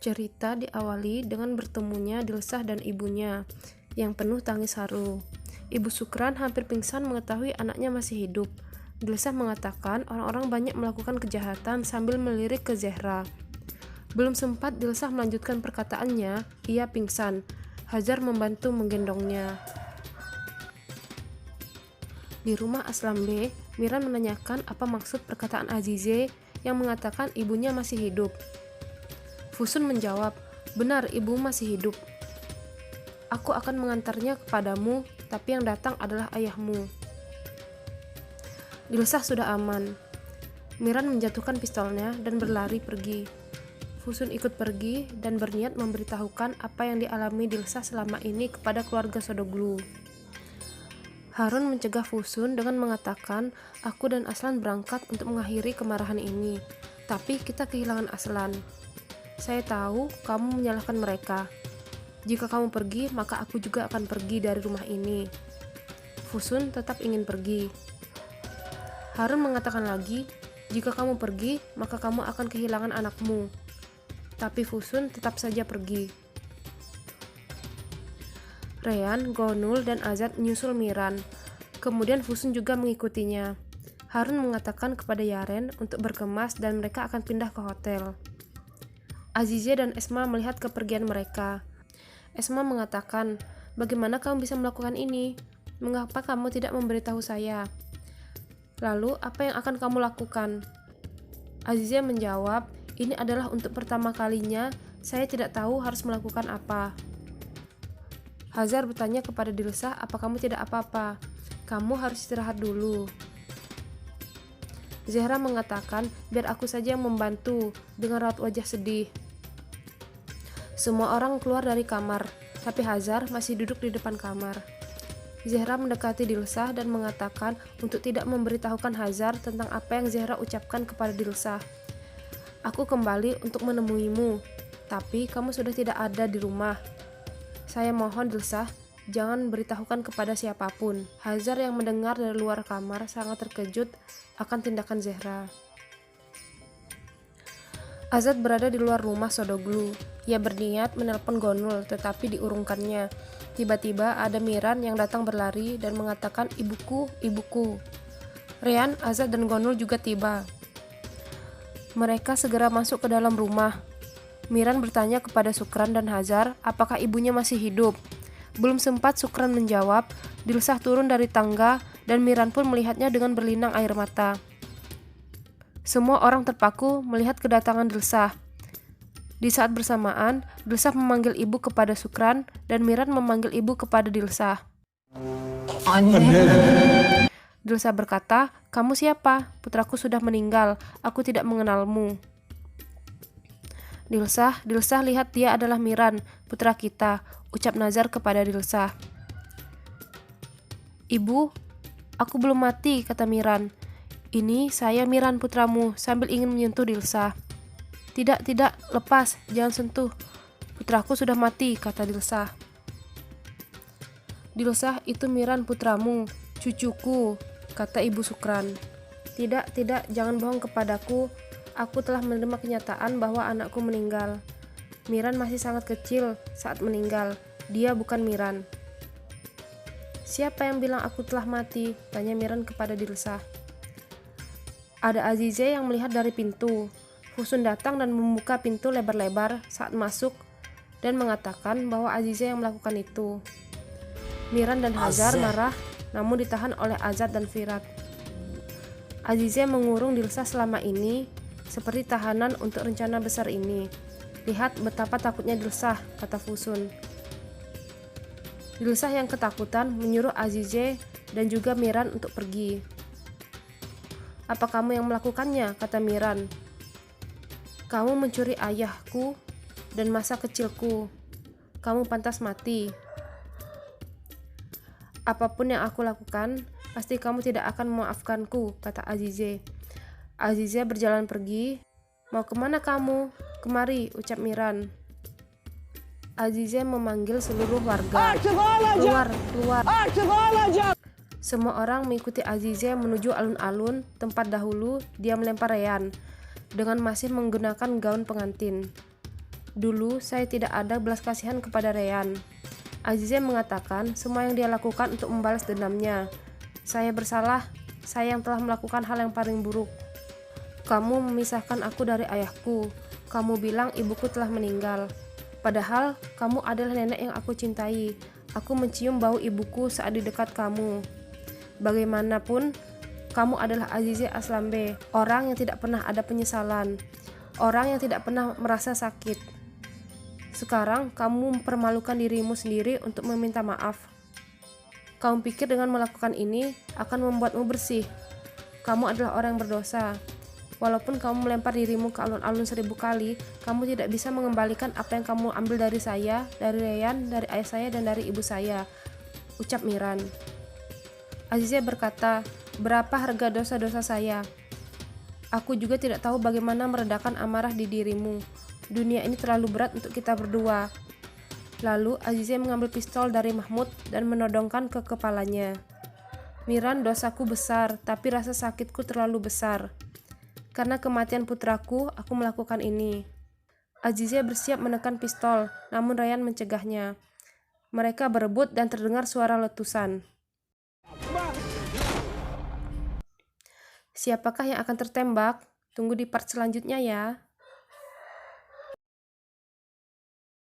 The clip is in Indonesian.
Cerita diawali dengan bertemunya Dilsah dan ibunya yang penuh tangis haru. Ibu Sukran hampir pingsan mengetahui anaknya masih hidup. Dilsah mengatakan orang-orang banyak melakukan kejahatan sambil melirik ke Zehra. Belum sempat Dilsah melanjutkan perkataannya, ia pingsan. Hajar membantu menggendongnya. Di rumah Aslam B, Miran menanyakan apa maksud perkataan Azize yang mengatakan ibunya masih hidup. Fusun menjawab, "Benar, ibu masih hidup. Aku akan mengantarnya kepadamu, tapi yang datang adalah ayahmu." Dilsah sudah aman. Miran menjatuhkan pistolnya dan berlari pergi. Fusun ikut pergi dan berniat memberitahukan apa yang dialami Dilsah selama ini kepada keluarga Sodoglu. Harun mencegah Fusun dengan mengatakan, "Aku dan Aslan berangkat untuk mengakhiri kemarahan ini, tapi kita kehilangan Aslan. Saya tahu kamu menyalahkan mereka. Jika kamu pergi, maka aku juga akan pergi dari rumah ini." Fusun tetap ingin pergi. Harun mengatakan lagi, "Jika kamu pergi, maka kamu akan kehilangan anakmu." Tapi Fusun tetap saja pergi. Reyan, Gonul, dan Azad menyusul Miran. Kemudian Fusun juga mengikutinya. Harun mengatakan kepada Yaren untuk berkemas dan mereka akan pindah ke hotel. Azize dan Esma melihat kepergian mereka. Esma mengatakan, "Bagaimana kamu bisa melakukan ini? Mengapa kamu tidak memberitahu saya? Lalu, apa yang akan kamu lakukan?" Azize menjawab, "Ini adalah untuk pertama kalinya, saya tidak tahu harus melakukan apa." Hazar bertanya kepada Dilsah, "Apa kamu tidak apa-apa? Kamu harus istirahat dulu." Zehra mengatakan, "Biar aku saja yang membantu," dengan raut wajah sedih. Semua orang keluar dari kamar, tapi Hazar masih duduk di depan kamar. Zehra mendekati Dilsah dan mengatakan untuk tidak memberitahukan Hazar tentang apa yang Zehra ucapkan kepada Dilsah. "Aku kembali untuk menemuimu, tapi kamu sudah tidak ada di rumah. Saya mohon Dilsah, jangan beritahukan kepada siapapun." Hazar yang mendengar dari luar kamar sangat terkejut akan tindakan Zehra. Azad berada di luar rumah Sodoglu. Ia berniat menelpon Gonul, tetapi diurungkannya. Tiba-tiba ada Miran yang datang berlari dan mengatakan, "Ibuku, ibuku." Reyan, Azad, dan Gonul juga tiba. Mereka segera masuk ke dalam rumah. Miran bertanya kepada Sukran dan Hazar apakah ibunya masih hidup. Belum sempat Sukran menjawab, Dilsah turun dari tangga dan Miran pun melihatnya dengan berlinang air mata. Semua orang terpaku melihat kedatangan Dilsah. Di saat bersamaan, Dilsah memanggil ibu kepada Sukran dan Miran memanggil ibu kepada Dilsah. Dilsah berkata, "Kamu siapa? Putraku sudah meninggal. Aku tidak mengenalmu." Dilsah, lihat dia adalah Miran, putra kita," ucap Nazar kepada Dilsah. "Ibu, aku belum mati," kata Miran. "Ini saya Miran putramu," sambil ingin menyentuh Dilsah. Tidak, lepas, jangan sentuh. "Putraku sudah mati," kata Dilsah. "Dilsah, itu Miran putramu, cucuku," kata Ibu Sukran. Tidak, jangan bohong kepadaku. Aku telah menerima kenyataan bahwa anakku meninggal. Miran masih sangat kecil saat meninggal. Dia bukan Miran." "Siapa yang bilang aku telah mati?" tanya Miran kepada Dilsah. Ada Azize yang melihat dari pintu. Fusun datang dan membuka pintu lebar-lebar saat masuk dan mengatakan bahwa Azize yang melakukan itu. Miran dan Hazar marah namun ditahan oleh Azad dan Firat. Azize mengurung Dilsah selama ini seperti tahanan untuk rencana besar ini. "Lihat betapa takutnya Dilsah," kata Fusun. Dilsah yang ketakutan menyuruh Azize dan juga Miran untuk pergi. "Apa kamu yang melakukannya?" kata Miran. "Kamu mencuri ayahku dan masa kecilku. Kamu pantas mati. Apapun yang aku lakukan, pasti kamu tidak akan memaafkanku," kata Azize. Azize berjalan pergi. "Mau kemana kamu?" "Kemari," ucap Miran. Azize memanggil seluruh warga. Keluar. Semua orang mengikuti Azize menuju alun-alun tempat dahulu dia melempar Reyan dengan masih menggunakan gaun pengantin. Dulu saya tidak ada belas kasihan kepada Ryan. Azize mengatakan semua yang dia lakukan untuk membalas dendamnya. Saya bersalah, saya yang telah melakukan hal yang paling buruk. Kamu memisahkan aku dari ayahku. Kamu bilang ibuku telah meninggal. Padahal kamu adalah nenek yang aku cintai. Aku mencium bau ibuku saat di dekat kamu. Bagaimanapun, kamu adalah Azize Aslambe, orang yang tidak pernah ada penyesalan, orang yang tidak pernah merasa sakit. Sekarang kamu mempermalukan dirimu sendiri untuk meminta maaf. Kamu pikir dengan melakukan ini akan membuatmu bersih. Kamu adalah orang yang berdosa. Walaupun kamu melempar dirimu ke alun-alun 1000 kali, kamu tidak bisa mengembalikan apa yang kamu ambil dari saya, dari Ryan, dari ayah saya, dan dari ibu saya, ucap Miran. Azize berkata, berapa harga dosa-dosa saya? Aku juga tidak tahu bagaimana meredakan amarah di dirimu. Dunia ini terlalu berat untuk kita berdua. Lalu Azize mengambil pistol dari Mahmud dan menodongkan ke kepalanya. Miran, dosaku besar, tapi rasa sakitku terlalu besar. Karena kematian putraku, aku melakukan ini. Azize bersiap menekan pistol, namun Ryan mencegahnya. Mereka berebut dan terdengar suara letusan. Siapakah yang akan tertembak? Tunggu di part selanjutnya ya.